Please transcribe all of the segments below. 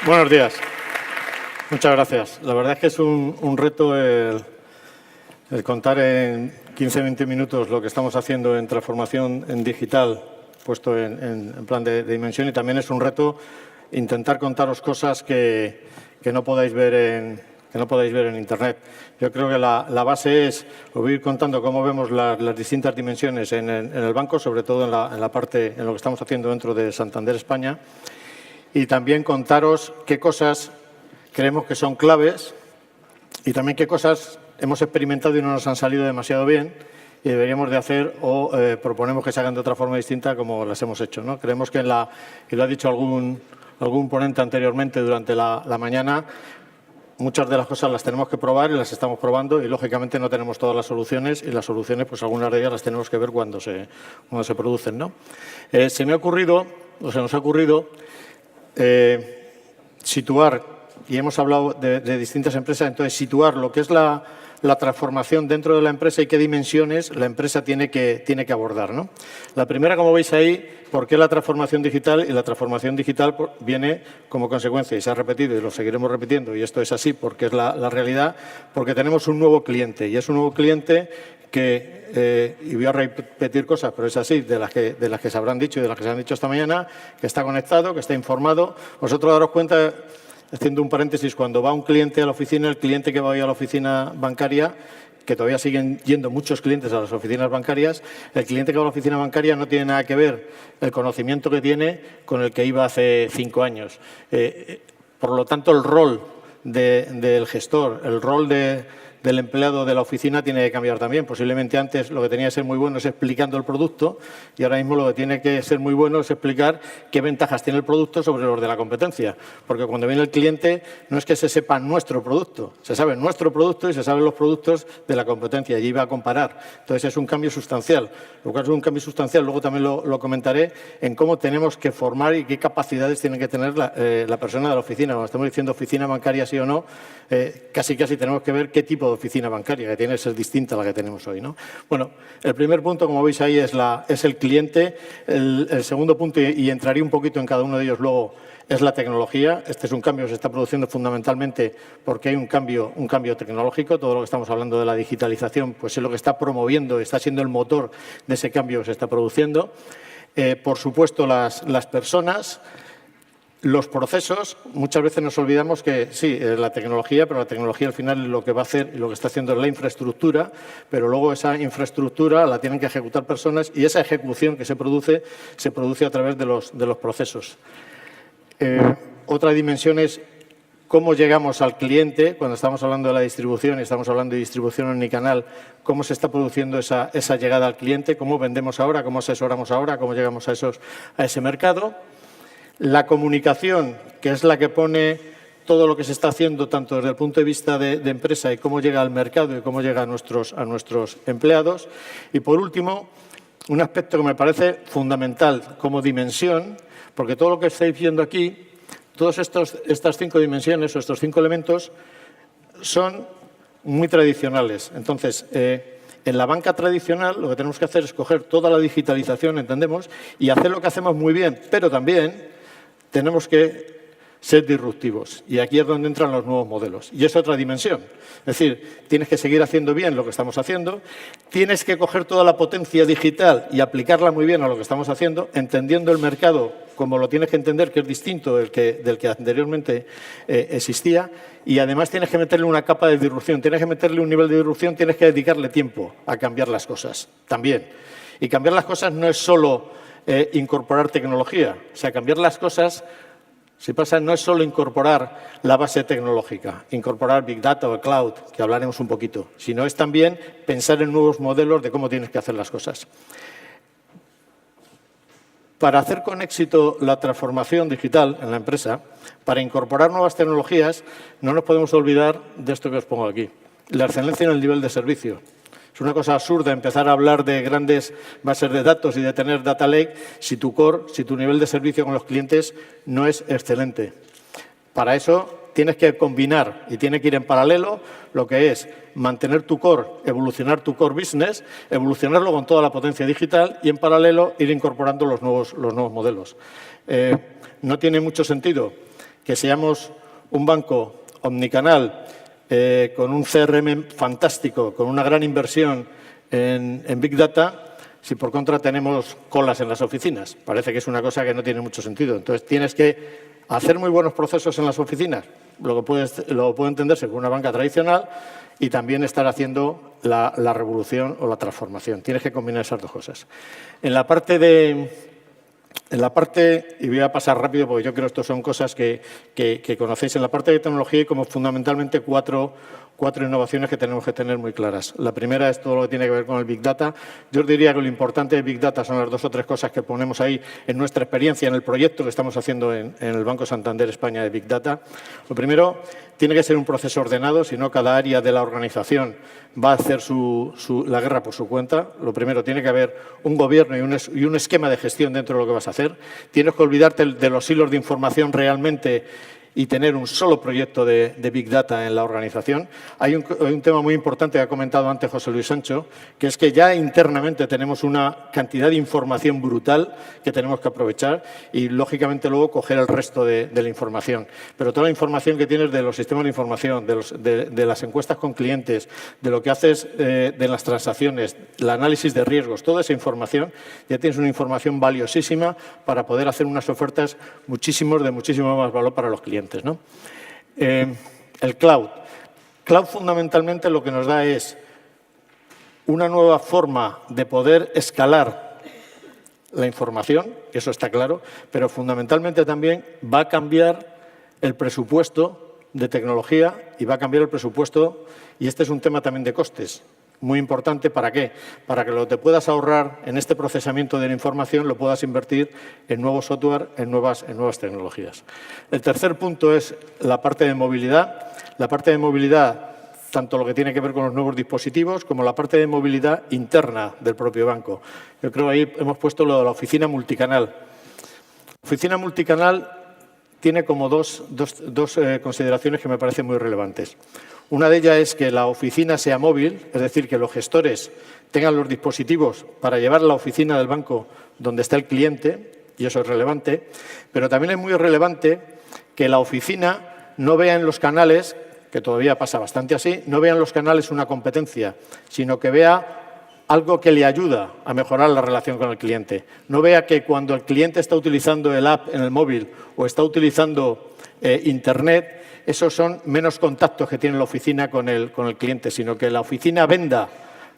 Buenos días. Muchas gracias. La verdad es que es un reto el contar en 15-20 minutos lo que estamos haciendo en transformación en digital, puesto en plan de dimensión, y también es un reto intentar contaros cosas que no podáis ver en Internet. Yo creo que la base es os voy a ir contando cómo vemos las distintas dimensiones en el banco, sobre todo en la parte en lo que estamos haciendo dentro de Santander España, y también contaros qué cosas creemos que son claves y también qué cosas hemos experimentado y no nos han salido demasiado bien y deberíamos de hacer o proponemos que se hagan de otra forma distinta como las hemos hecho, ¿no? Creemos que y lo ha dicho algún ponente anteriormente durante la mañana, muchas de las cosas las tenemos que probar y las estamos probando y, lógicamente, no tenemos todas las soluciones y las soluciones, pues algunas de ellas las tenemos que ver cuando se producen, ¿no? Se nos ha ocurrido situar, y hemos hablado de distintas empresas, entonces situar lo que es la transformación dentro de la empresa y qué dimensiones la empresa tiene que abordar, ¿no? La primera, como veis ahí, ¿por qué la transformación digital? Y la transformación digital viene como consecuencia, y se ha repetido y lo seguiremos repitiendo, y esto es así porque es la realidad, porque tenemos un nuevo cliente, y es un nuevo cliente que, y voy a repetir cosas, pero es así, de las que se habrán dicho y de las que se han dicho esta mañana, que está conectado, que está informado. Vosotros daros cuenta, haciendo un paréntesis, cuando va un cliente a la oficina, el cliente que va hoy a la oficina bancaria, que todavía siguen yendo muchos clientes a las oficinas bancarias, el cliente que va a la oficina bancaria no tiene nada que ver el conocimiento que tiene con el que iba hace 5 años. Por lo tanto, el rol del gestor, el rol del empleado de la oficina tiene que cambiar también. Posiblemente antes lo que tenía que ser muy bueno es explicando el producto y ahora mismo lo que tiene que ser muy bueno es explicar qué ventajas tiene el producto sobre los de la competencia. Porque cuando viene el cliente no es que se sepa nuestro producto, se sabe nuestro producto y se saben los productos de la competencia y iba a comparar. Entonces es un cambio sustancial. Lo cual es un cambio sustancial, luego también lo comentaré, en cómo tenemos que formar y qué capacidades tiene que tener la persona de la oficina. Cuando estamos diciendo oficina bancaria sí o no, casi tenemos que ver qué tipo de oficina bancaria, que tiene que ser distinta a la que tenemos hoy, ¿no? Bueno, el primer punto, como veis ahí, es el cliente. El segundo punto, y entraré un poquito en cada uno de ellos luego, es la tecnología. Este es un cambio que se está produciendo fundamentalmente porque hay un cambio tecnológico. Todo lo que estamos hablando de la digitalización, pues es lo que está promoviendo, está siendo el motor de ese cambio que se está produciendo. Por supuesto, las personas. Los procesos, muchas veces nos olvidamos que sí, la tecnología, pero la tecnología al final lo que va a hacer y lo que está haciendo es la infraestructura, pero luego esa infraestructura la tienen que ejecutar personas y esa ejecución que se produce a través de los procesos. Otra dimensión es cómo llegamos al cliente. Cuando estamos hablando de la distribución y estamos hablando de distribución omnicanal, cómo se está produciendo esa llegada al cliente, cómo vendemos ahora, cómo asesoramos ahora, cómo llegamos a ese mercado. La comunicación, que es la que pone todo lo que se está haciendo, tanto desde el punto de vista de empresa y cómo llega al mercado y cómo llega a nuestros empleados. Y, por último, un aspecto que me parece fundamental como dimensión, porque todo lo que estáis viendo aquí, todas estas 5 dimensiones o estos 5 elementos son muy tradicionales. Entonces, en la banca tradicional lo que tenemos que hacer es coger toda la digitalización, entendemos, y hacer lo que hacemos muy bien, pero también tenemos que ser disruptivos. Y aquí es donde entran los nuevos modelos. Y es otra dimensión. Es decir, tienes que seguir haciendo bien lo que estamos haciendo, tienes que coger toda la potencia digital y aplicarla muy bien a lo que estamos haciendo, entendiendo el mercado como lo tienes que entender, que es distinto del que anteriormente existía, y además tienes que meterle una capa de disrupción, tienes que meterle un nivel de disrupción, tienes que dedicarle tiempo a cambiar las cosas también. Y cambiar las cosas no es solo incorporar tecnología. O sea, cambiar las cosas, si pasa, no es solo incorporar la base tecnológica, incorporar Big Data o Cloud, que hablaremos un poquito, sino es también pensar en nuevos modelos de cómo tienes que hacer las cosas. Para hacer con éxito la transformación digital en la empresa, para incorporar nuevas tecnologías, no nos podemos olvidar de esto que os pongo aquí, la excelencia en el nivel de servicio. Es una cosa absurda empezar a hablar de grandes bases de datos y de tener data lake si tu nivel de servicio con los clientes no es excelente. Para eso tienes que combinar y tiene que ir en paralelo lo que es mantener tu core, evolucionar tu core business, evolucionarlo con toda la potencia digital y en paralelo ir incorporando los nuevos modelos. No tiene mucho sentido que seamos un banco omnicanal, con un CRM fantástico, con una gran inversión en Big Data, si por contra tenemos colas en las oficinas. Parece que es una cosa que no tiene mucho sentido. Entonces, tienes que hacer muy buenos procesos en las oficinas, lo puede entenderse con una banca tradicional, y también estar haciendo la revolución o la transformación. Tienes que combinar esas dos cosas. En la parte, y voy a pasar rápido porque yo creo que esto son cosas que conocéis, en la parte de tecnología hay como fundamentalmente cuatro innovaciones que tenemos que tener muy claras. La primera es todo lo que tiene que ver con el Big Data. Yo os diría que lo importante de Big Data son las 2 o 3 cosas que ponemos ahí en nuestra experiencia, en el proyecto que estamos haciendo en el Banco Santander España de Big Data. Lo primero, tiene que ser un proceso ordenado, si no cada área de la organización va a hacer la guerra por su cuenta. Lo primero, tiene que haber un gobierno y un esquema de gestión dentro de lo que vas a hacer. Tienes que olvidarte de los hilos de información realmente y tener un solo proyecto de Big Data en la organización. Hay un tema muy importante que ha comentado antes José Luis Sancho, que es que ya internamente tenemos una cantidad de información brutal que tenemos que aprovechar y, lógicamente, luego coger el resto de la información. Pero toda la información que tienes de los sistemas de información, de las encuestas con clientes, de lo que haces de las transacciones, el análisis de riesgos, toda esa información, ya tienes una información valiosísima para poder hacer unas ofertas de muchísimo más valor para los clientes, ¿no? El cloud. Cloud fundamentalmente lo que nos da es una nueva forma de poder escalar la información, eso está claro, pero fundamentalmente también va a cambiar el presupuesto de tecnología y va a cambiar el presupuesto, y este es un tema también de costes. Muy importante, ¿para qué? Para que lo que te puedas ahorrar en este procesamiento de la información lo puedas invertir en nuevo software, en nuevas tecnologías. El tercer punto es la parte de movilidad. La parte de movilidad, tanto lo que tiene que ver con los nuevos dispositivos como la parte de movilidad interna del propio banco. Yo creo que ahí hemos puesto lo de la oficina multicanal. La oficina multicanal tiene como dos consideraciones que me parecen muy relevantes. Una de ellas es que la oficina sea móvil, es decir, que los gestores tengan los dispositivos para llevar a la oficina del banco donde está el cliente, y eso es relevante, pero también es muy relevante que la oficina no vea en los canales, que todavía pasa bastante así, no vea en los canales una competencia, sino que vea algo que le ayuda a mejorar la relación con el cliente. No vea que cuando el cliente está utilizando el app en el móvil o está utilizando Internet, esos son menos contactos que tiene la oficina con el cliente, sino que la oficina venda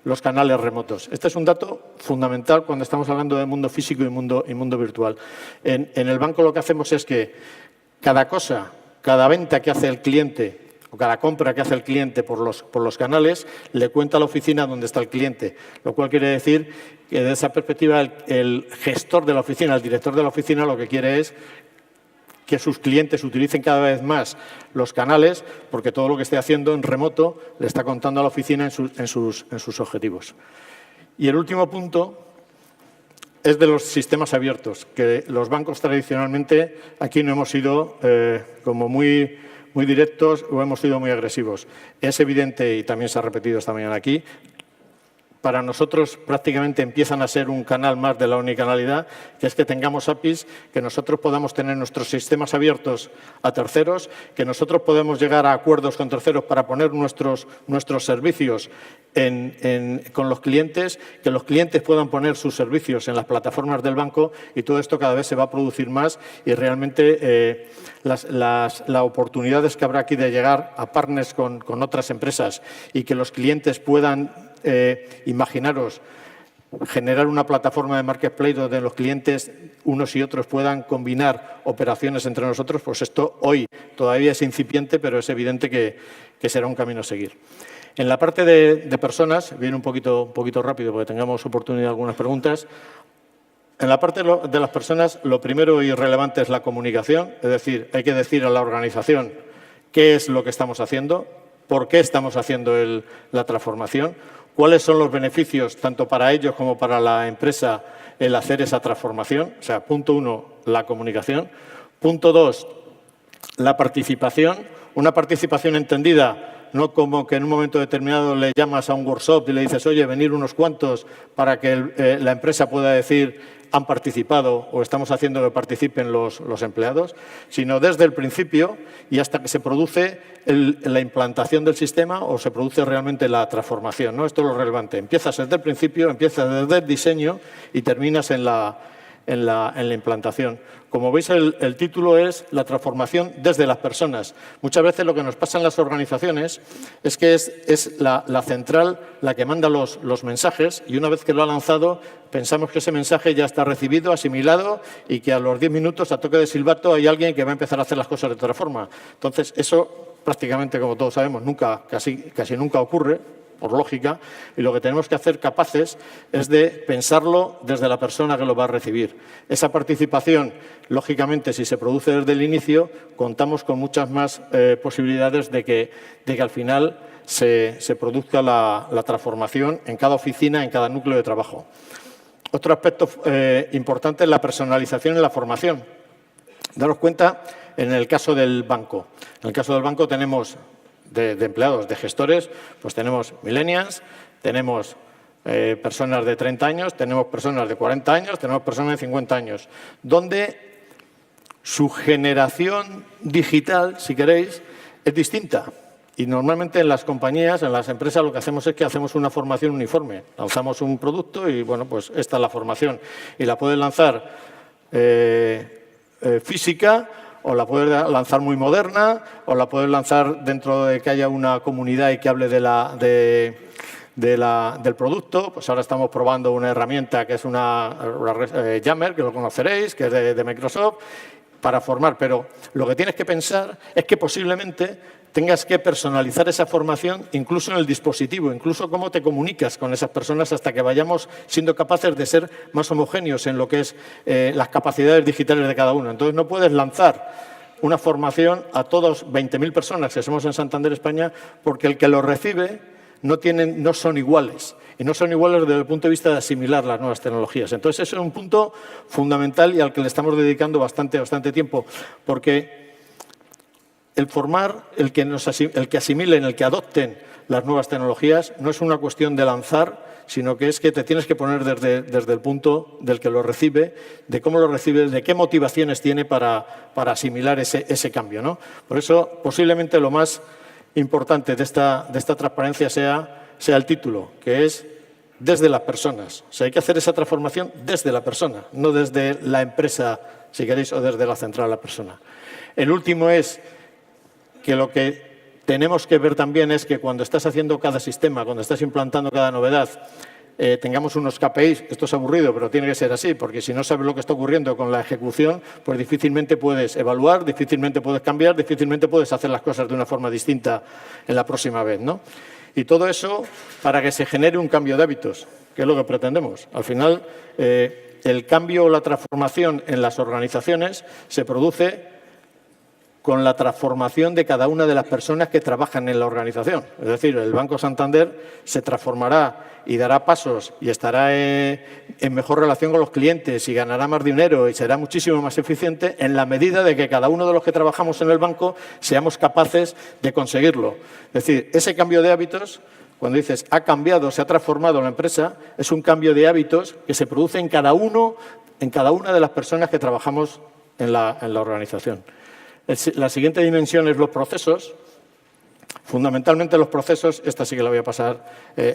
los canales remotos. Este es un dato fundamental cuando estamos hablando de mundo físico y mundo virtual. En el banco lo que hacemos es que cada venta que hace el cliente o cada compra que hace el cliente por los canales, le cuenta a la oficina dónde está el cliente. Lo cual quiere decir que, desde esa perspectiva, el gestor de la oficina, el director de la oficina, lo que quiere es que sus clientes utilicen cada vez más los canales, porque todo lo que esté haciendo en remoto le está contando a la oficina en sus objetivos. Y el último punto es de los sistemas abiertos, que los bancos tradicionalmente aquí no hemos sido como muy directos o hemos sido muy agresivos. Es evidente, y también se ha repetido esta mañana aquí, para nosotros prácticamente empiezan a ser un canal más de la unicanalidad, que es que tengamos APIs, que nosotros podamos tener nuestros sistemas abiertos a terceros, que nosotros podemos llegar a acuerdos con terceros para poner nuestros servicios con los clientes, que los clientes puedan poner sus servicios en las plataformas del banco, y todo esto cada vez se va a producir más, y realmente las oportunidades que habrá aquí de llegar a partners con otras empresas y que los clientes puedan, imaginaros, generar una plataforma de marketplace donde los clientes, unos y otros, puedan combinar operaciones entre nosotros, pues esto hoy todavía es incipiente, pero es evidente que será un camino a seguir. En la parte de personas, viene un poquito rápido porque tengamos oportunidad de algunas preguntas. En la parte de las personas, lo primero y relevante es la comunicación, es decir, hay que decir a la organización qué es lo que estamos haciendo, por qué estamos haciendo la transformación, cuáles son los beneficios tanto para ellos como para la empresa el hacer esa transformación. O sea, punto 1, la comunicación. Punto 2, la participación. Una participación entendida no como que en un momento determinado le llamas a un workshop y le dices, oye, venir unos cuantos para que la empresa pueda decir han participado o estamos haciendo que participen los empleados, sino desde el principio y hasta que se produce la implantación del sistema o se produce realmente la transformación, ¿no? Esto es lo relevante. Empiezas desde el principio, empiezas desde el diseño y terminas en la implantación. Como veis, el título es la transformación desde las personas. Muchas veces lo que nos pasa en las organizaciones es que es la central la que manda los mensajes y una vez que lo ha lanzado pensamos que ese mensaje ya está recibido, asimilado y que a los 10 minutos a toque de silbato hay alguien que va a empezar a hacer las cosas de otra forma. Entonces, eso prácticamente, como todos sabemos, casi nunca ocurre, por lógica, y lo que tenemos que hacer capaces es de pensarlo desde la persona que lo va a recibir. Esa participación, lógicamente, si se produce desde el inicio, contamos con muchas más posibilidades de que al final se produzca la transformación en cada oficina, en cada núcleo de trabajo. Otro aspecto importante es la personalización en la formación. Daros cuenta, en el caso del banco. En el caso del banco tenemos de empleados, de gestores, pues tenemos millennials, tenemos personas de 30 años, tenemos personas de 40 años, tenemos personas de 50 años, donde su generación digital, si queréis, es distinta. Y normalmente en las compañías, en las empresas, lo que hacemos es que hacemos una formación uniforme. Lanzamos un producto y, bueno, pues esta es la formación. Y la puedes lanzar física, o la puedes lanzar muy moderna, o la puedes lanzar dentro de que haya una comunidad y que hable del producto. Pues ahora estamos probando una herramienta que es una Yammer, que lo conoceréis, que es de Microsoft, para formar. Pero lo que tienes que pensar es que posiblemente tengas que personalizar esa formación incluso en el dispositivo, incluso cómo te comunicas con esas personas hasta que vayamos siendo capaces de ser más homogéneos en lo que es las capacidades digitales de cada uno. Entonces, no puedes lanzar una formación a todos 20.000 personas que somos en Santander, España, porque el que lo recibe no son iguales. Y no son iguales desde el punto de vista de asimilar las nuevas tecnologías. Entonces, eso es un punto fundamental y al que le estamos dedicando bastante tiempo, porque el formar, el que asimilen, el que adopten las nuevas tecnologías, no es una cuestión de lanzar, sino que es que te tienes que poner desde el punto del que lo recibe, de cómo lo recibe, de qué motivaciones tiene para asimilar ese cambio, ¿no? Por eso, posiblemente lo más importante de esta transparencia sea el título, que es desde las personas. O sea, hay que hacer esa transformación desde la persona, no desde la empresa, si queréis, o desde la central de la persona. El último es que lo que tenemos que ver también es que cuando estás haciendo cada sistema, cuando estás implantando cada novedad, tengamos unos KPIs. Esto es aburrido, pero tiene que ser así, porque si no sabes lo que está ocurriendo con la ejecución, pues difícilmente puedes evaluar, difícilmente puedes cambiar, difícilmente puedes hacer las cosas de una forma distinta en la próxima vez, ¿no? Y todo eso para que se genere un cambio de hábitos, que es lo que pretendemos. Al final, el cambio o la transformación en las organizaciones se produce con la transformación de cada una de las personas que trabajan en la organización. Es decir, el Banco Santander se transformará y dará pasos y estará en mejor relación con los clientes y ganará más dinero y será muchísimo más eficiente en la medida de que cada uno de los que trabajamos en el banco seamos capaces de conseguirlo. Es decir, ese cambio de hábitos, cuando dices ha cambiado, se ha transformado la empresa, es un cambio de hábitos que se produce en cada una de las personas que trabajamos en la organización. La siguiente dimensión es los procesos. Fundamentalmente los procesos, esta sí que la voy a pasar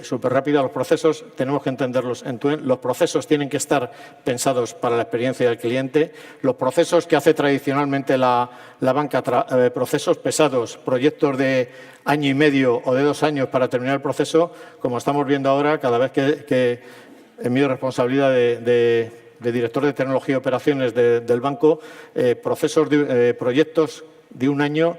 súper rápida, los procesos tenemos que entenderlos end-to-end. Los procesos tienen que estar pensados para la experiencia del cliente. Los procesos que hace tradicionalmente la banca, procesos pesados, proyectos de año y medio o de 2 años para terminar el proceso, como estamos viendo ahora, cada vez que en mi responsabilidad de director de tecnología y operaciones del banco, proyectos de 1 año,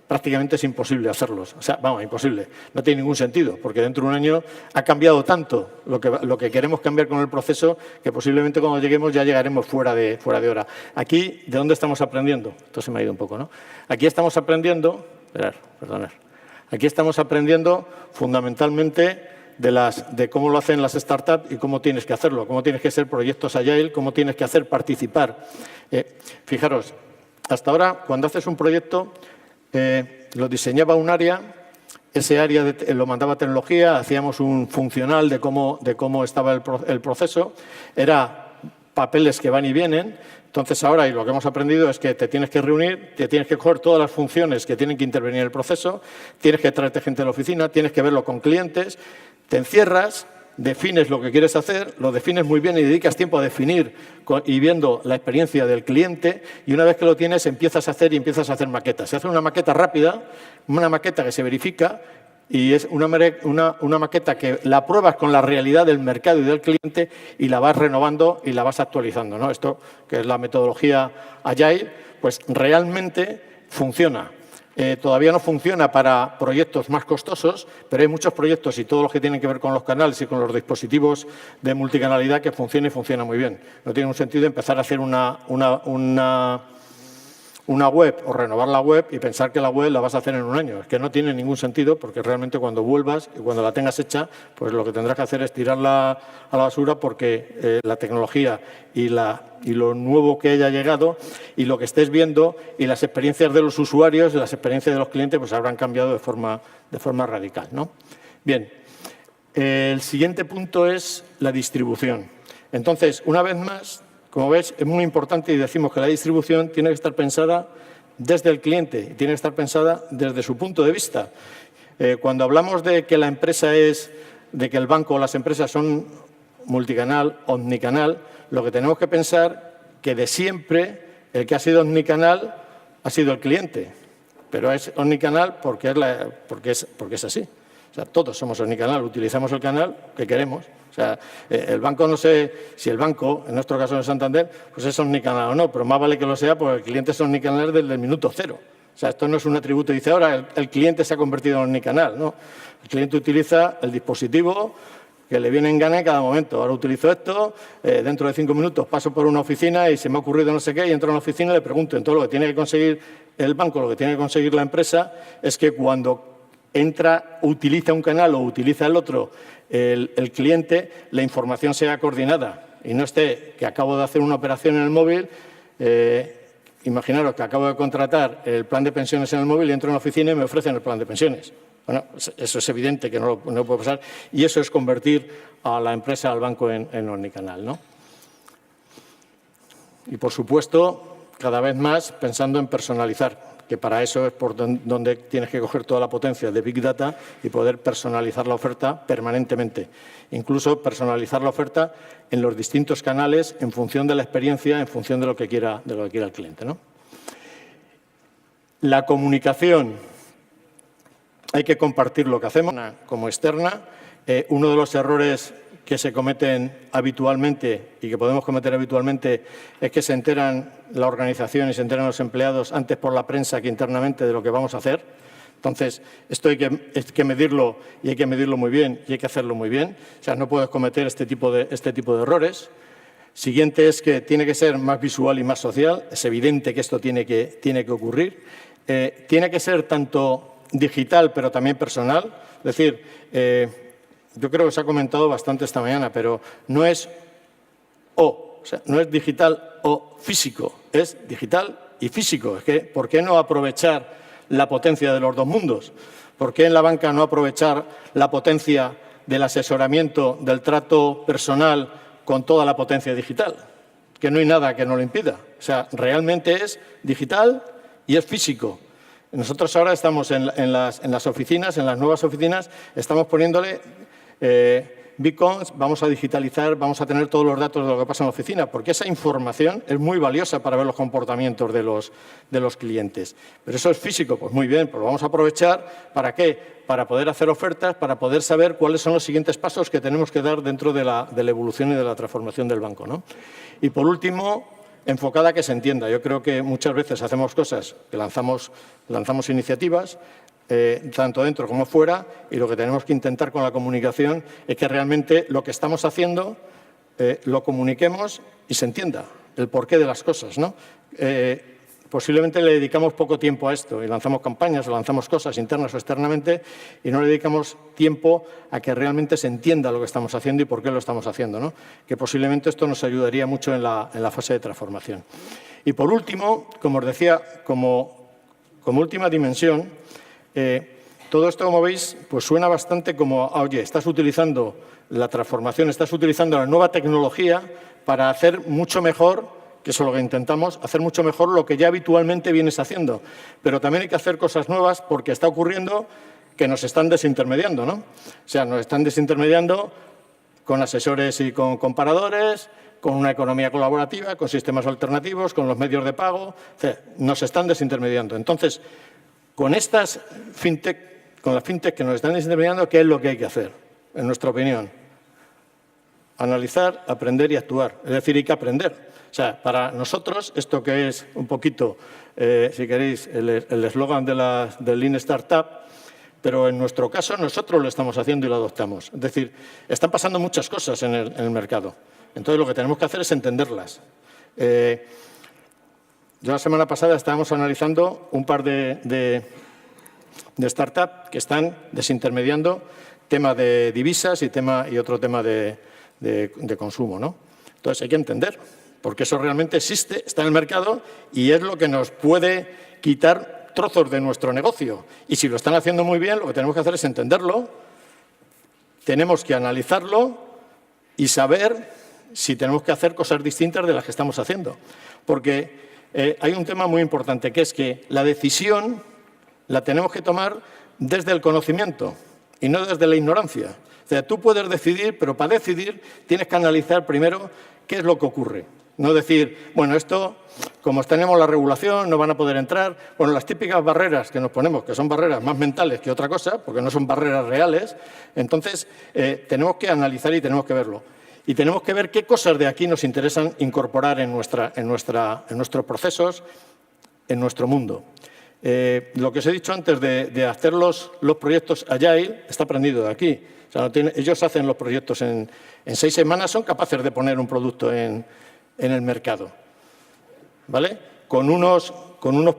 prácticamente es imposible hacerlos. O sea, vamos, imposible. No tiene ningún sentido, porque dentro de 1 año ha cambiado tanto lo que queremos cambiar con el proceso que posiblemente cuando lleguemos ya llegaremos fuera de hora. Aquí, ¿de dónde estamos aprendiendo? Esto se me ha ido un poco, ¿no? Aquí estamos aprendiendo, aquí estamos aprendiendo fundamentalmente de cómo lo hacen las startups y cómo tienes que hacerlo, cómo tienes que ser proyectos agile, cómo tienes que hacer participar. Fijaros, hasta ahora, cuando haces un proyecto, lo diseñaba un área, ese área lo mandaba tecnología, hacíamos un funcional de cómo estaba el proceso, era papeles que van y vienen. Entonces, ahora y lo que hemos aprendido es que te tienes que reunir, te tienes que coger todas las funciones que tienen que intervenir en el proceso, tienes que traerte gente de la oficina, tienes que verlo con clientes, te encierras, defines lo que quieres hacer, lo defines muy bien y dedicas tiempo a definir y viendo la experiencia del cliente, y una vez que lo tienes empiezas a hacer maquetas. Se hace una maqueta rápida, una maqueta que se verifica, y es una maqueta que la pruebas con la realidad del mercado y del cliente y la vas renovando y la vas actualizando, ¿no? Esto, que es la metodología Agile, pues realmente funciona. Todavía no funciona para proyectos más costosos, pero hay muchos proyectos y todos los que tienen que ver con los canales y con los dispositivos de multicanalidad que funciona y funciona muy bien. No tiene un sentido empezar a hacer una web o renovar la web y pensar que la web la vas a hacer en un año. Es que no tiene ningún sentido, porque realmente cuando vuelvas y cuando la tengas hecha, pues lo que tendrás que hacer es tirarla a la basura, porque la tecnología y lo nuevo que haya llegado y lo que estés viendo y las experiencias de los usuarios y las experiencias de los clientes pues habrán cambiado de forma radical, ¿no? Bien, el siguiente punto es la distribución. Entonces, una vez más, como ves, es muy importante y decimos que la distribución tiene que estar pensada desde el cliente y tiene que estar pensada desde su punto de vista. Cuando hablamos de que la empresa de que el banco o las empresas son multicanal, omnicanal, lo que tenemos que pensar que de siempre el que ha sido omnicanal ha sido el cliente, pero es omnicanal porque es así. O sea, todos somos omnicanal, utilizamos el canal que queremos. O sea, el banco, no sé si el banco, en nuestro caso en Santander, pues es omnicanal o no, pero más vale que lo sea porque el cliente es omnicanal desde el minuto cero. O sea, esto no es un atributo, dice ahora el cliente se ha convertido en omnicanal, ¿no? El cliente utiliza el dispositivo que le viene en gana en cada momento. Ahora utilizo esto, dentro de 5 minutos paso por una oficina y se me ha ocurrido no sé qué y entro a una oficina y le pregunto. Entonces, lo que tiene que conseguir el banco, lo que tiene que conseguir la empresa es que cuando entra, utiliza un canal o utiliza el otro, el cliente, la información sea coordinada y no esté que acabo de hacer una operación en el móvil, imaginaros que acabo de contratar el plan de pensiones en el móvil y entro en la oficina y me ofrecen el plan de pensiones. Bueno, eso es evidente que no puede pasar y eso es convertir a la empresa, al banco, en omnicanal, ¿no? Y, por supuesto, cada vez más pensando en personalizar, que para eso es por donde tienes que coger toda la potencia de Big Data y poder personalizar la oferta permanentemente. Incluso personalizar la oferta en los distintos canales en función de la experiencia, en función de lo que quiera el cliente, ¿no? La comunicación. Hay que compartir lo que hacemos como externa. Uno de los errores que se cometen habitualmente y que podemos cometer habitualmente es que se enteran la organización y se enteran los empleados antes por la prensa que internamente de lo que vamos a hacer. Entonces, esto hay que medirlo y hay que medirlo muy bien y hay que hacerlo muy bien. O sea, no puedes cometer este tipo de errores. Siguiente es que tiene que ser más visual y más social. Es evidente que esto tiene que ocurrir. Tiene que ser tanto digital, pero también personal. Es decir, yo creo que se ha comentado bastante esta mañana, pero no es o sea, no es digital o físico, es digital y físico. Es que, ¿por qué no aprovechar la potencia de los dos mundos? ¿Por qué en la banca no aprovechar la potencia del asesoramiento, del trato personal con toda la potencia digital? Que no hay nada que no lo impida. O sea, realmente es digital y es físico. Nosotros ahora estamos en las oficinas, en las nuevas oficinas, estamos poniéndole beacons, vamos a digitalizar, vamos a tener todos los datos de lo que pasa en la oficina, porque esa información es muy valiosa para ver los comportamientos de los clientes. Pero eso es físico, pues muy bien, pues lo vamos a aprovechar. ¿Para qué? Para poder hacer ofertas, para poder saber cuáles son los siguientes pasos que tenemos que dar dentro de la evolución y de la transformación del banco, ¿no? Y por último, enfocada a que se entienda. Yo creo que muchas veces hacemos cosas, que lanzamos iniciativas, tanto dentro como fuera, y lo que tenemos que intentar con la comunicación es que realmente lo que estamos haciendo lo comuniquemos y se entienda el porqué de las cosas, ¿no? Posiblemente le dedicamos poco tiempo a esto y lanzamos campañas o lanzamos cosas internas o externamente y no le dedicamos tiempo a que realmente se entienda lo que estamos haciendo y por qué lo estamos haciendo, ¿no? Que posiblemente esto nos ayudaría mucho en la fase de transformación. Y por último, como os decía, como última dimensión, todo esto, como veis, pues suena bastante como, oye, estás utilizando la transformación, estás utilizando la nueva tecnología para hacer mucho mejor, que eso es lo que intentamos, hacer mucho mejor lo que ya habitualmente vienes haciendo. Pero también hay que hacer cosas nuevas porque está ocurriendo que nos están desintermediando, ¿no? O sea, nos están desintermediando con asesores y con comparadores, con una economía colaborativa, con sistemas alternativos, con los medios de pago. O sea, nos están desintermediando. Entonces, con estas fintech, con las fintech que nos están desintermediando, ¿qué es lo que hay que hacer, en nuestra opinión? Analizar, aprender y actuar. Es decir, hay que aprender. O sea, para nosotros, esto que es un poquito, si queréis, el eslogan del Lean Startup, pero en nuestro caso nosotros lo estamos haciendo y lo adoptamos. Es decir, están pasando muchas cosas en el mercado. Entonces, lo que tenemos que hacer es entenderlas. Yo la semana pasada estábamos analizando un par de startups que están desintermediando tema de divisas y otro tema de consumo, ¿no? Entonces, hay que entender, porque eso realmente existe, está en el mercado y es lo que nos puede quitar trozos de nuestro negocio. Y si lo están haciendo muy bien, lo que tenemos que hacer es entenderlo, tenemos que analizarlo y saber si tenemos que hacer cosas distintas de las que estamos haciendo. Porque hay un tema muy importante, que es que la decisión la tenemos que tomar desde el conocimiento y no desde la ignorancia. O sea, tú puedes decidir, pero para decidir tienes que analizar primero qué es lo que ocurre. No decir, bueno, esto, como tenemos la regulación, no van a poder entrar. Bueno, las típicas barreras que nos ponemos, que son barreras más mentales que otra cosa, porque no son barreras reales, entonces tenemos que analizar y tenemos que verlo. Y tenemos que ver qué cosas de aquí nos interesan incorporar en nuestros procesos, en nuestro mundo. Lo que os he dicho antes de hacer los proyectos Agile está aprendido de aquí. O sea, ellos hacen los proyectos en 6 semanas, son capaces de poner un producto en el mercado, ¿vale? Con unos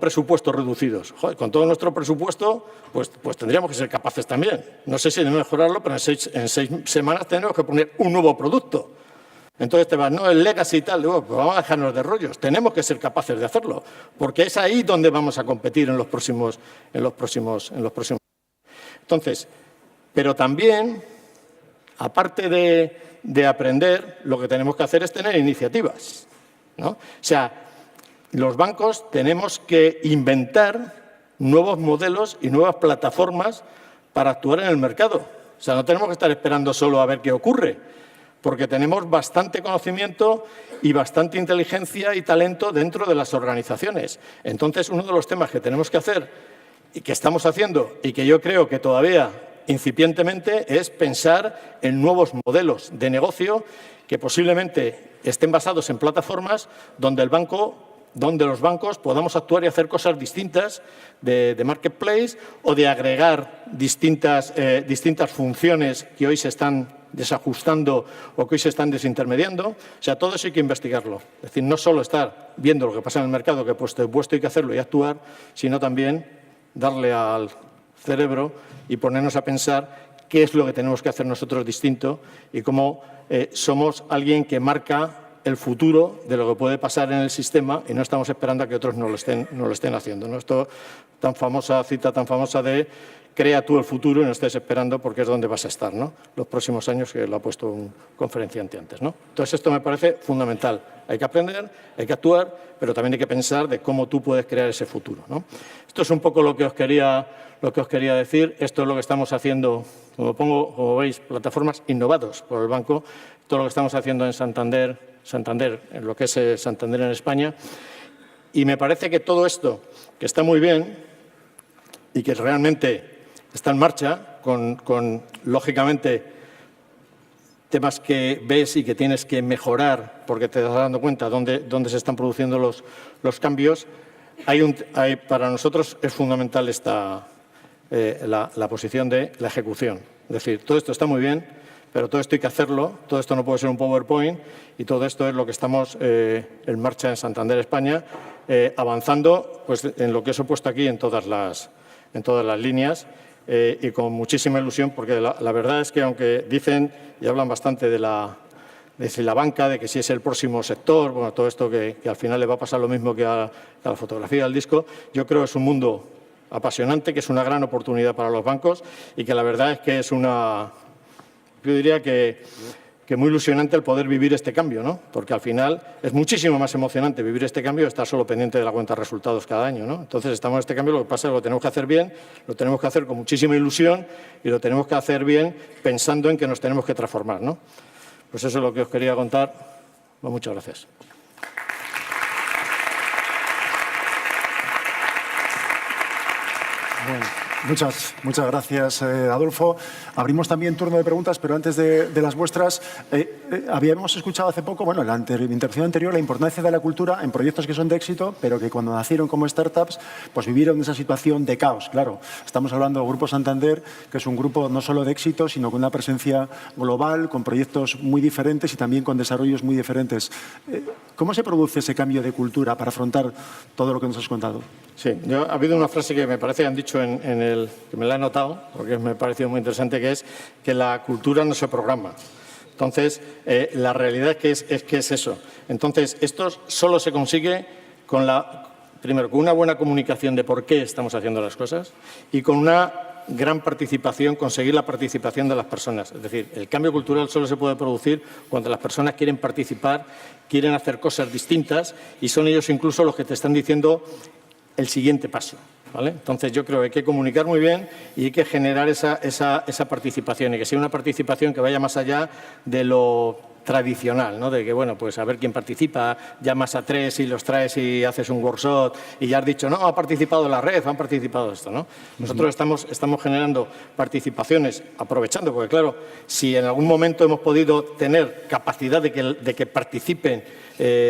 presupuestos reducidos. Joder, con todo nuestro presupuesto, pues tendríamos que ser capaces también. No sé si de mejorarlo, pero en seis semanas tenemos que poner un nuevo producto. Entonces te vas, no, el legacy y tal, pues vamos a dejarnos de rollos. Tenemos que ser capaces de hacerlo, porque es ahí donde vamos a competir en los próximos. Entonces, pero también, aparte de aprender, lo que tenemos que hacer es tener iniciativas, ¿no? O sea, los bancos tenemos que inventar nuevos modelos y nuevas plataformas para actuar en el mercado. O sea, no tenemos que estar esperando solo a ver qué ocurre, porque tenemos bastante conocimiento y bastante inteligencia y talento dentro de las organizaciones. Entonces, uno de los temas que tenemos que hacer y que estamos haciendo y que yo creo que todavía incipientemente es pensar en nuevos modelos de negocio que posiblemente estén basados en plataformas donde los bancos podamos actuar y hacer cosas distintas de marketplace o de agregar distintas funciones que hoy se están desajustando o que hoy se están desintermediando. O sea, todo eso hay que investigarlo. Es decir, no solo estar viendo lo que pasa en el mercado, que puesto hay que hacerlo y actuar, sino también darle al cerebro y ponernos a pensar qué es lo que tenemos que hacer nosotros distinto y cómo somos alguien que marca el futuro de lo que puede pasar en el sistema y no estamos esperando a que otros no lo estén haciendo, ¿no? Esto cita tan famosa de crea tú el futuro y no estés esperando porque es donde vas a estar, ¿no? Los próximos años, que lo ha puesto un conferenciante antes, ¿no? Entonces, esto me parece fundamental. Hay que aprender, hay que actuar, pero también hay que pensar de cómo tú puedes crear ese futuro, ¿no? Esto es un poco lo que os quería decir. Esto es lo que estamos haciendo, como veis, plataformas innovados por el banco. Todo lo que estamos haciendo en Santander, en lo que es Santander en España. Y me parece que todo esto, que está muy bien y que realmente está en marcha, con lógicamente, temas que ves y que tienes que mejorar porque te estás dando cuenta dónde se están produciendo los cambios, para nosotros es fundamental la posición de la ejecución. Es decir, todo esto está muy bien, pero todo esto hay que hacerlo, todo esto no puede ser un PowerPoint y todo esto es lo que estamos en marcha en Santander, España, avanzando pues, en lo que os he puesto aquí en todas las líneas y con muchísima ilusión, porque la verdad es que aunque dicen y hablan bastante de la banca, de que si es el próximo sector, bueno, todo esto que al final le va a pasar lo mismo que a la fotografía y al disco, yo creo que es un mundo apasionante, que es una gran oportunidad para los bancos y que la verdad es que es yo diría que que muy ilusionante el poder vivir este cambio, ¿no? Porque al final es muchísimo más emocionante vivir este cambio que estar solo pendiente de la cuenta de resultados cada año, ¿no? Entonces estamos en este cambio, lo que pasa es que lo tenemos que hacer bien, lo tenemos que hacer con muchísima ilusión y lo tenemos que hacer bien pensando en que nos tenemos que transformar, ¿no? Pues eso es lo que os quería contar. Pues muchas gracias. Bueno, muchas gracias, Adolfo. Abrimos también turno de preguntas, pero antes de las vuestras, habíamos escuchado hace poco, bueno, en la intervención anterior, la importancia de la cultura en proyectos que son de éxito, pero que cuando nacieron como startups, pues vivieron esa situación de caos. Claro, estamos hablando del Grupo Santander, que es un grupo no solo de éxito, sino con una presencia global, con proyectos muy diferentes y también con desarrollos muy diferentes. ¿Cómo se produce ese cambio de cultura para afrontar todo lo que nos has contado? Sí, ha habido una frase que me parece que han dicho que me la he notado, porque me ha parecido muy interesante, que es que la cultura no se programa. Entonces, la realidad es que es eso. Entonces, esto solo se consigue primero, con una buena comunicación de por qué estamos haciendo las cosas y con una gran participación, conseguir la participación de las personas. Es decir, el cambio cultural solo se puede producir cuando las personas quieren participar, quieren hacer cosas distintas y son ellos incluso los que te están diciendo el siguiente paso, ¿vale? Entonces, yo creo que hay que comunicar muy bien y hay que generar esa participación y que sea una participación que vaya más allá de lo tradicional, ¿no? De que, bueno, pues a ver quién participa, llamas a 3 y los traes y haces un workshop y ya has dicho, no, ha participado la red, han participado esto, ¿no? Nosotros estamos generando participaciones, aprovechando, porque claro, si en algún momento hemos podido tener capacidad de que participen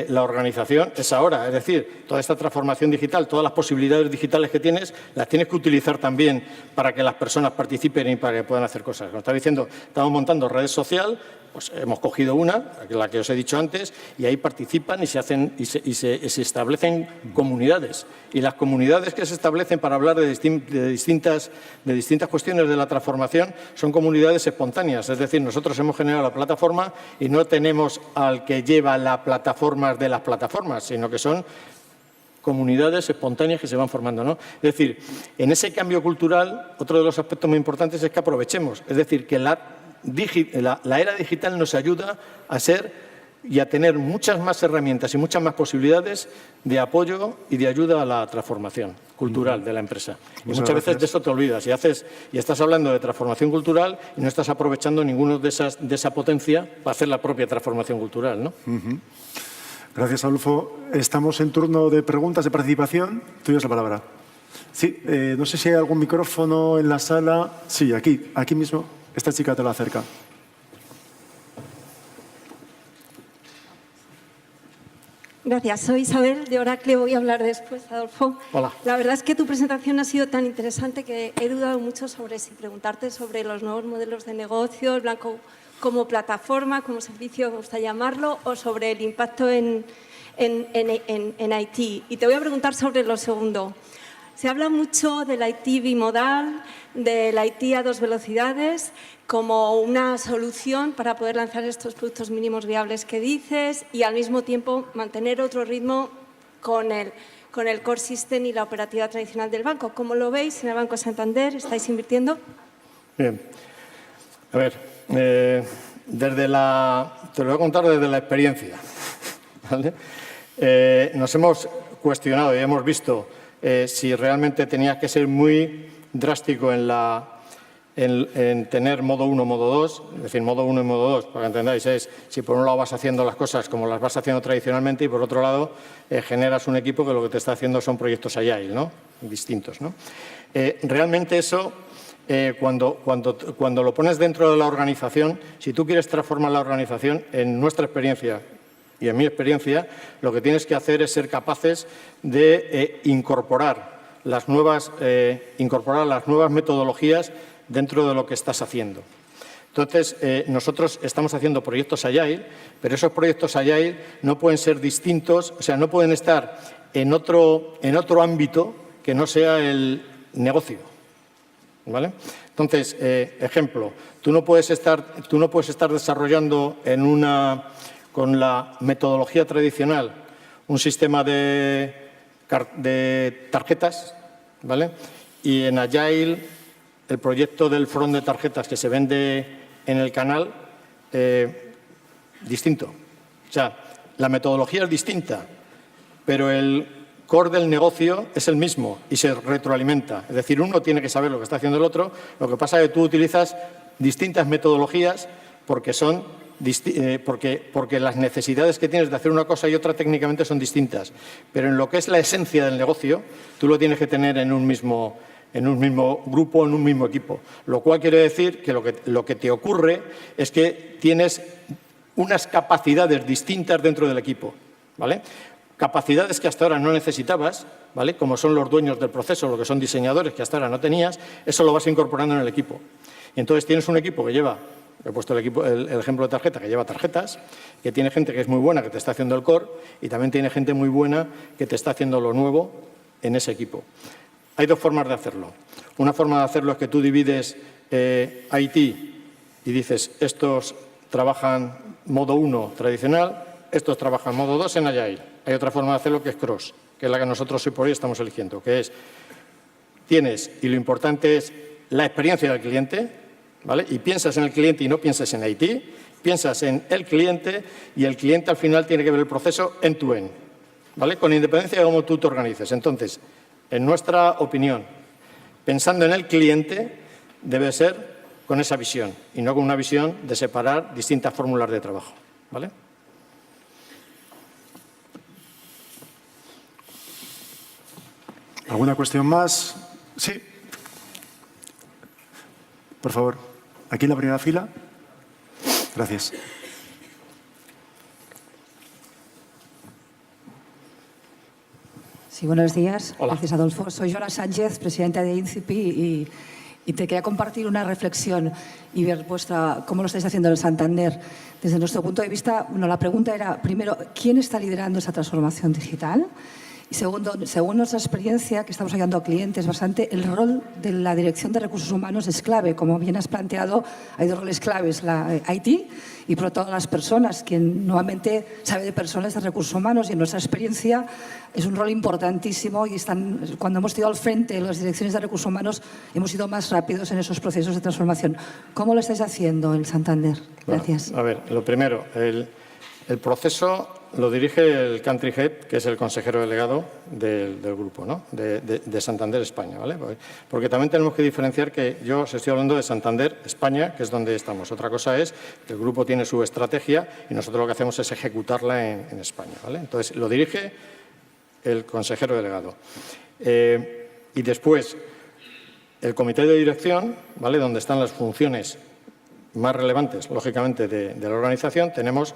la organización, es ahora. Es decir, toda esta transformación digital, todas las posibilidades digitales que tienes, las tienes que utilizar también para que las personas participen y para que puedan hacer cosas. Como estaba diciendo, estamos montando redes social, pues hemos cogido una, la que os he dicho antes, y ahí participan y se establecen comunidades. Y las comunidades que se establecen para hablar de distintas cuestiones de la transformación son comunidades espontáneas. Es decir, nosotros hemos generado la plataforma y no tenemos al que lleva la plataforma de las plataformas, sino que son comunidades espontáneas que se van formando, ¿no? Es decir, en ese cambio cultural, otro de los aspectos muy importantes es que aprovechemos. Es decir, que la era digital nos ayuda a ser y a tener muchas más herramientas y muchas más posibilidades de apoyo y de ayuda a la transformación cultural de la empresa. Y muchas veces de eso te olvidas y estás hablando de transformación cultural y no estás aprovechando ninguno de esa potencia para hacer la propia transformación cultural, ¿no? Gracias, Adolfo. Estamos en turno de preguntas de participación. Tuya es la palabra. Sí, no sé si hay algún micrófono en la sala. Sí, aquí mismo. Esta chica te la acerca. Gracias. Soy Isabel, de Oracle. Voy a hablar después, Adolfo. Hola. La verdad es que tu presentación ha sido tan interesante que he dudado mucho sobre si preguntarte sobre los nuevos modelos de negocio, el blanco como plataforma, como servicio, me gusta llamarlo, o sobre el impacto en IT. Y te voy a preguntar sobre lo segundo. Se habla mucho del IT bimodal, del IT a 2 velocidades, como una solución para poder lanzar estos productos mínimos viables que dices y al mismo tiempo mantener otro ritmo con el core system y la operativa tradicional del banco. ¿Cómo lo veis en el Banco Santander? ¿Estáis invirtiendo? Bien. A ver, te lo voy a contar desde la experiencia, ¿vale? Nos hemos cuestionado y hemos visto si realmente tenías que ser muy drástico en tener modo 1, modo 2, es decir, modo 1 y modo 2, para que entendáis, es si por un lado vas haciendo las cosas como las vas haciendo tradicionalmente y por otro lado generas un equipo que lo que te está haciendo son proyectos agile, ¿no? Distintos, ¿no? Realmente eso, cuando lo pones dentro de la organización, si tú quieres transformar la organización, en nuestra experiencia y en mi experiencia, lo que tienes que hacer es ser capaces de incorporar las nuevas metodologías dentro de lo que estás haciendo. Entonces, nosotros estamos haciendo proyectos Agile, pero esos proyectos Agile no pueden ser distintos, o sea, no pueden estar en otro ámbito que no sea el negocio, ¿vale? Entonces, ejemplo, tú no puedes estar desarrollando con la metodología tradicional un sistema de tarjetas, ¿vale? Y en Agile, el proyecto del front de tarjetas que se vende en el canal, distinto. O sea, la metodología es distinta, pero el core del negocio es el mismo y se retroalimenta. Es decir, uno tiene que saber lo que está haciendo el otro. Lo que pasa es que tú utilizas distintas metodologías porque las necesidades que tienes de hacer una cosa y otra técnicamente son distintas. Pero en lo que es la esencia del negocio, tú lo tienes que tener en un mismo grupo, en un mismo equipo. Lo cual quiere decir que lo que te ocurre es que tienes unas capacidades distintas dentro del equipo, ¿vale? Capacidades que hasta ahora no necesitabas, ¿vale? Como son los dueños del proceso, lo que son diseñadores que hasta ahora no tenías, eso lo vas incorporando en el equipo. Y entonces tienes un equipo que lleva, he puesto el ejemplo de tarjeta, que lleva tarjetas, que tiene gente que es muy buena, que te está haciendo el core, y también tiene gente muy buena que te está haciendo lo nuevo en ese equipo. Hay dos formas de hacerlo. Una forma de hacerlo es que tú divides IT y dices, estos trabajan modo 1 tradicional, estos trabajan modo 2 en Agile. Hay otra forma de hacerlo que es cross, que es la que nosotros hoy por hoy estamos eligiendo, que es, tienes, y lo importante es la experiencia del cliente, ¿vale? Y piensas en el cliente y no piensas en IT, piensas en el cliente y el cliente al final tiene que ver el proceso end-to-end, ¿vale? Con independencia de cómo tú te organices. Entonces, en nuestra opinión, pensando en el cliente, debe ser con esa visión y no con una visión de separar distintas fórmulas de trabajo, ¿vale? ¿Alguna cuestión más? Sí. Por favor, aquí en la primera fila. Gracias. Sí, buenos días. Hola. Gracias, Adolfo. Soy Joana Sánchez, presidenta de INCIPI, y te quería compartir una reflexión y ver cómo lo estáis haciendo en el Santander. Desde nuestro punto de vista, la pregunta era, primero, ¿quién está liderando esa transformación digital? Y segundo, según nuestra experiencia que estamos ayudando a clientes bastante, el rol de la Dirección de Recursos Humanos es clave. Como bien has planteado, hay dos roles claves, la IT y por todas las personas, quien nuevamente sabe de personas, de recursos humanos, y en nuestra experiencia es un rol importantísimo y cuando hemos ido al frente las direcciones de recursos humanos hemos ido más rápidos en esos procesos de transformación. ¿Cómo lo estáis haciendo en Santander? Gracias. Bueno, a ver, lo primero, el proceso lo dirige el Country Head, que es el consejero delegado del grupo, ¿no? de Santander España, ¿vale? Porque también tenemos que diferenciar que yo os estoy hablando de Santander España, que es donde estamos. Otra cosa es que el grupo tiene su estrategia y nosotros lo que hacemos es ejecutarla en España, ¿vale? Entonces, lo dirige el consejero delegado. Y después, el comité de dirección, ¿vale? Donde están las funciones más relevantes, lógicamente, de la organización, tenemos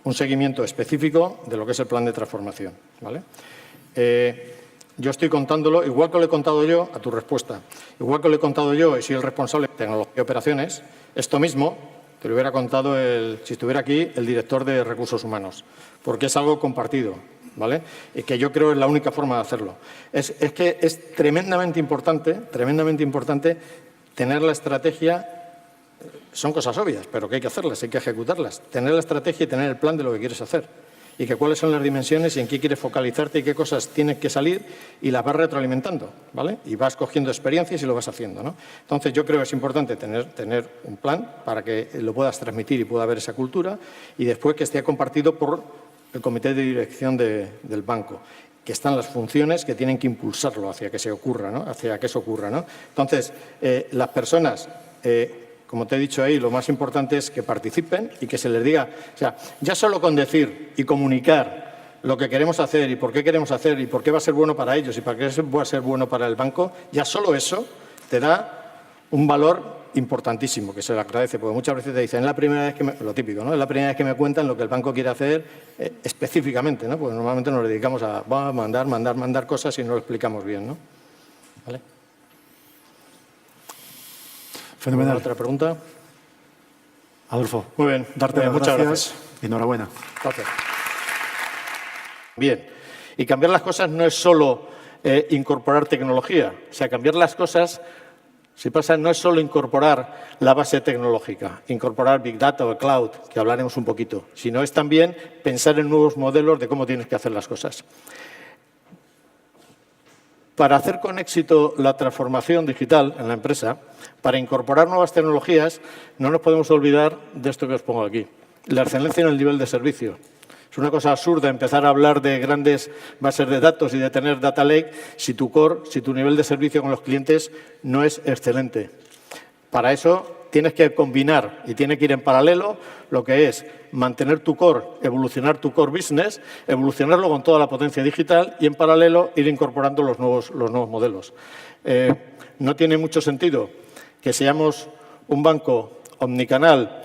un seguimiento específico de lo que es el plan de transformación, ¿vale? Yo estoy contándolo, igual que lo he contado yo, a tu respuesta, igual que lo he contado yo y soy el responsable de tecnología y operaciones, esto mismo te lo hubiera contado, si estuviera aquí, el director de Recursos Humanos, porque es algo compartido, ¿vale? Y que yo creo es la única forma de hacerlo. Es que es tremendamente importante tener la estrategia. Son cosas obvias, pero que hay que hacerlas, hay que ejecutarlas. Tener la estrategia y tener el plan de lo que quieres hacer. Y que cuáles son las dimensiones y en qué quieres focalizarte y qué cosas tienes que salir y las vas retroalimentando, ¿vale? Y vas cogiendo experiencias y lo vas haciendo, ¿no? Entonces, yo creo que es importante tener un plan para que lo puedas transmitir y pueda haber esa cultura y después que esté compartido por el comité de dirección del banco, que están las funciones que tienen que impulsarlo hacia que se ocurra, ¿no? Hacia que eso ocurra, ¿no? Entonces, las personas, como te he dicho ahí, lo más importante es que participen y que se les diga, o sea, ya solo con decir y comunicar lo que queremos hacer y por qué queremos hacer y por qué va a ser bueno para ellos y para qué va a ser bueno para el banco, ya solo eso te da un valor importantísimo, que se le agradece, porque muchas veces te dicen, es la primera vez que lo típico, ¿no? Es la primera vez que me cuentan lo que el banco quiere hacer específicamente, ¿no? Porque normalmente nos dedicamos a mandar cosas y no lo explicamos bien, ¿no? ¿Vale? Fenomenal. ¿Otra pregunta? Adolfo, Muy bien. darte las muchas gracias. Enhorabuena. Gracias. Bien. Y cambiar las cosas no es solo incorporar tecnología. O sea, cambiar las cosas, si pasa, no es solo incorporar la base tecnológica, incorporar Big Data o Cloud, que hablaremos un poquito, sino es también pensar en nuevos modelos de cómo tienes que hacer las cosas. Para hacer con éxito la transformación digital en la empresa, para incorporar nuevas tecnologías, no nos podemos olvidar de esto que os pongo aquí. la excelencia en el nivel de servicio. Es una cosa absurda empezar a hablar de grandes bases de datos y de tener data lake si tu core, si tu nivel de servicio con los clientes no es excelente. Para eso tienes que combinar y tiene que ir en paralelo lo que es mantener tu core, evolucionar tu core business, evolucionarlo con toda la potencia digital y en paralelo ir incorporando los nuevos modelos. No tiene mucho sentido que seamos un banco omnicanal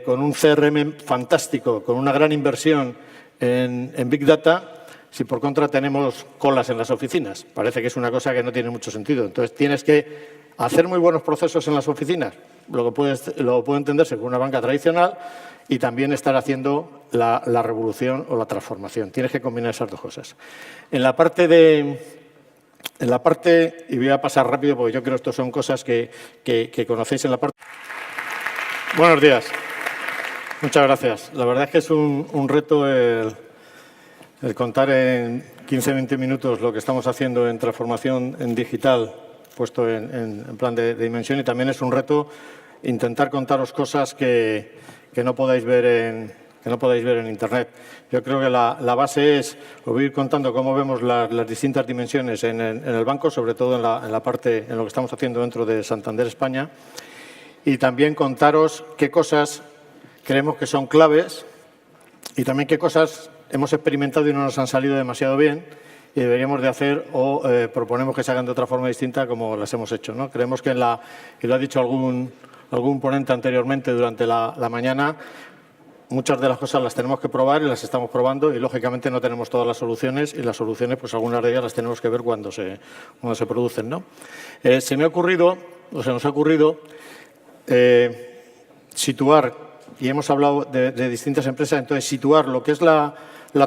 con un CRM fantástico, con una gran inversión en Big Data, si por contra tenemos colas en las oficinas. Parece que es una cosa que no tiene mucho sentido. Entonces, tienes que hacer muy buenos procesos en las oficinas, lo puede entenderse con una banca tradicional, y también estar haciendo la revolución o la transformación. Tienes que combinar esas dos cosas. En la parte, y voy a pasar rápido porque yo creo que esto son cosas que conocéis en la parte. Buenos días. Muchas gracias. La verdad es que es un reto el contar en 15-20 minutos lo que estamos haciendo en transformación en digital, puesto en plan de dimensión, y también es un reto intentar contaros cosas que no podáis ver en Internet. Yo creo que la base es ir contando cómo vemos las distintas dimensiones en el banco, sobre todo en la parte, en lo que estamos haciendo dentro de Santander España, y también contaros qué cosas creemos que son claves y también qué cosas hemos experimentado y no nos han salido demasiado bien y deberíamos de hacer o proponemos que se hagan de otra forma distinta como las hemos hecho, ¿no? Creemos que y lo ha dicho algún ponente anteriormente durante la mañana, muchas de las cosas las tenemos que probar y las estamos probando y, lógicamente, no tenemos todas las soluciones y las soluciones, pues algunas de ellas las tenemos que ver cuando se producen, ¿no? Se nos ha ocurrido situar, y hemos hablado de distintas empresas, entonces situar lo que es la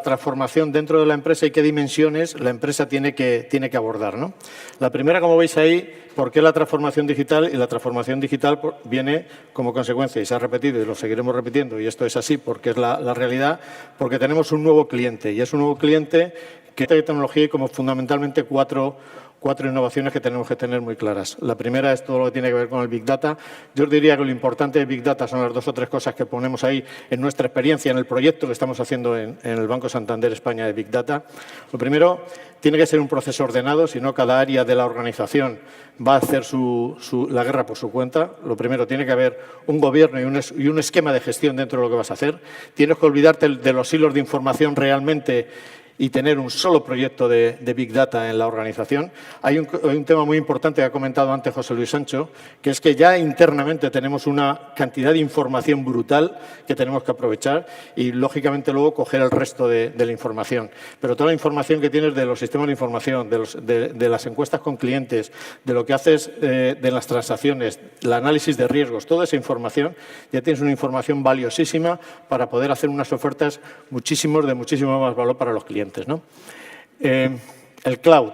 transformación dentro de la empresa y qué dimensiones la empresa tiene que abordar, ¿no? La primera, como veis ahí, ¿por qué la transformación digital? Y la transformación digital viene como consecuencia, y se ha repetido y lo seguiremos repitiendo, y esto es así porque es la realidad, porque tenemos un nuevo cliente, y es un nuevo cliente que tiene tecnología y como fundamentalmente cuatro innovaciones que tenemos que tener muy claras. La primera es todo lo que tiene que ver con el Big Data. Yo os diría que lo importante de Big Data son las 2 o 3 cosas que ponemos ahí en nuestra experiencia, en el proyecto que estamos haciendo en el Banco Santander España de Big Data. Lo primero, tiene que ser un proceso ordenado, si no cada área de la organización va a hacer la guerra por su cuenta. Lo primero, tiene que haber un gobierno y un esquema de gestión dentro de lo que vas a hacer. Tienes que olvidarte de los hilos de información realmente y tener un solo proyecto de Big Data en la organización. Hay un tema muy importante que ha comentado antes José Luis Sancho, que es que ya internamente tenemos una cantidad de información brutal que tenemos que aprovechar y, lógicamente, luego coger el resto de la información. Pero toda la información que tienes de los sistemas de información, de las encuestas con clientes, de lo que haces de las transacciones, el análisis de riesgos, toda esa información, ya tienes una información valiosísima para poder hacer unas ofertas de muchísimo más valor para los clientes, ¿no? El cloud.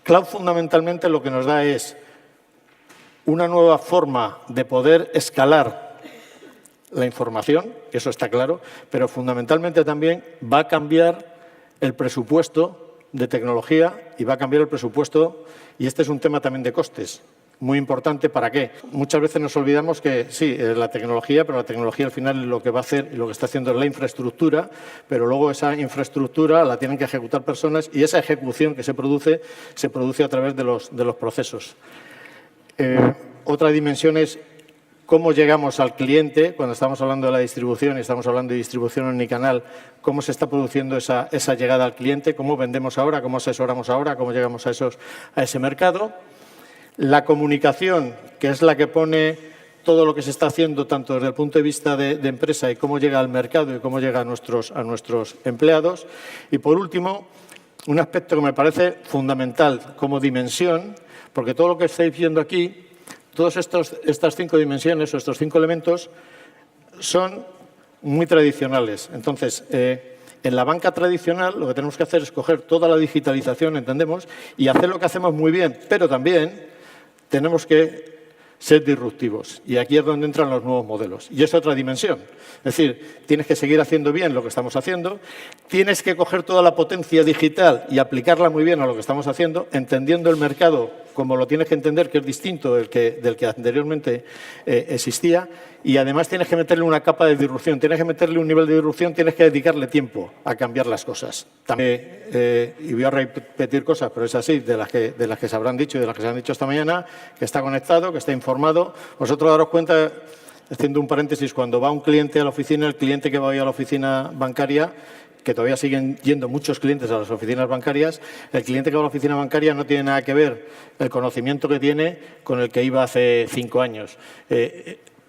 Cloud, fundamentalmente, lo que nos da es una nueva forma de poder escalar la información, eso está claro, pero fundamentalmente también va a cambiar el presupuesto de tecnología y va a cambiar el presupuesto, y este es un tema también de costes. Muy importante, ¿para qué? Muchas veces nos olvidamos que sí, es la tecnología, pero la tecnología al final lo que va a hacer y lo que está haciendo es la infraestructura, pero luego esa infraestructura la tienen que ejecutar personas y esa ejecución que se produce a través de los procesos. Otra dimensión es cómo llegamos al cliente, cuando estamos hablando de la distribución y estamos hablando de distribución omnicanal, cómo se está produciendo esa llegada al cliente, cómo vendemos ahora, cómo asesoramos ahora, cómo llegamos a ese mercado. La comunicación, que es la que pone todo lo que se está haciendo, tanto desde el punto de vista de empresa y cómo llega al mercado y cómo llega a nuestros empleados. Y, por último, un aspecto que me parece fundamental como dimensión, porque todo lo que estáis viendo aquí, todas estas 5 dimensiones o estos 5 elementos son muy tradicionales. Entonces, en la banca tradicional lo que tenemos que hacer es coger toda la digitalización, entendemos, y hacer lo que hacemos muy bien, pero también tenemos que ser disruptivos. Y aquí es donde entran los nuevos modelos. Y es otra dimensión. Es decir, tienes que seguir haciendo bien lo que estamos haciendo, tienes que coger toda la potencia digital y aplicarla muy bien a lo que estamos haciendo, entendiendo el mercado como lo tienes que entender, que es distinto del que anteriormente existía, y además tienes que meterle una capa de disrupción, tienes que meterle un nivel de disrupción, tienes que dedicarle tiempo a cambiar las cosas. También, y voy a repetir cosas, pero es así, de las que se habrán dicho y de las que se han dicho esta mañana, que está conectado, que está informado. Vosotros daros cuenta, haciendo un paréntesis, cuando va un cliente a la oficina, el cliente que va hoy a la oficina bancaria, que todavía siguen yendo muchos clientes a las oficinas bancarias, el cliente que va a la oficina bancaria no tiene nada que ver el conocimiento que tiene con el que iba hace 5 años.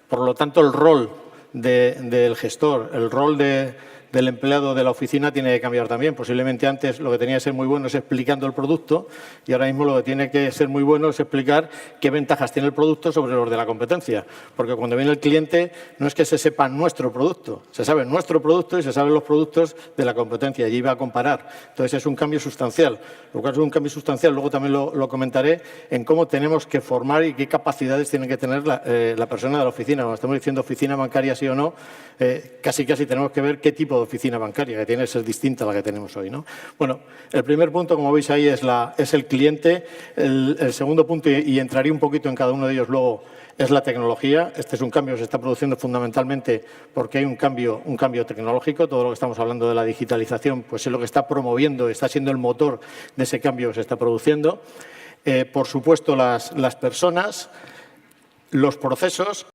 Por lo tanto, el rol del gestor, el rol del empleado de la oficina tiene que cambiar también. Posiblemente antes lo que tenía que ser muy bueno es explicando el producto y ahora mismo lo que tiene que ser muy bueno es explicar qué ventajas tiene el producto sobre los de la competencia. Porque cuando viene el cliente no es que se sepa nuestro producto, se sabe nuestro producto y se saben los productos de la competencia y iba a comparar. Entonces es un cambio sustancial. Lo cual es un cambio sustancial, luego también lo comentaré, en cómo tenemos que formar y qué capacidades tiene que tener la persona de la oficina. Cuando estamos diciendo oficina bancaria sí o no, casi tenemos que ver qué tipo de oficina bancaria, que tiene que ser distinta a la que tenemos hoy, ¿no? Bueno, el primer punto, como veis ahí, es el cliente. El segundo punto, y entraré un poquito en cada uno de ellos luego, es la tecnología. Este es un cambio que se está produciendo fundamentalmente porque hay un cambio tecnológico. Todo lo que estamos hablando de la digitalización pues es lo que está promoviendo, está siendo el motor de ese cambio que se está produciendo. Por supuesto, las personas, los procesos.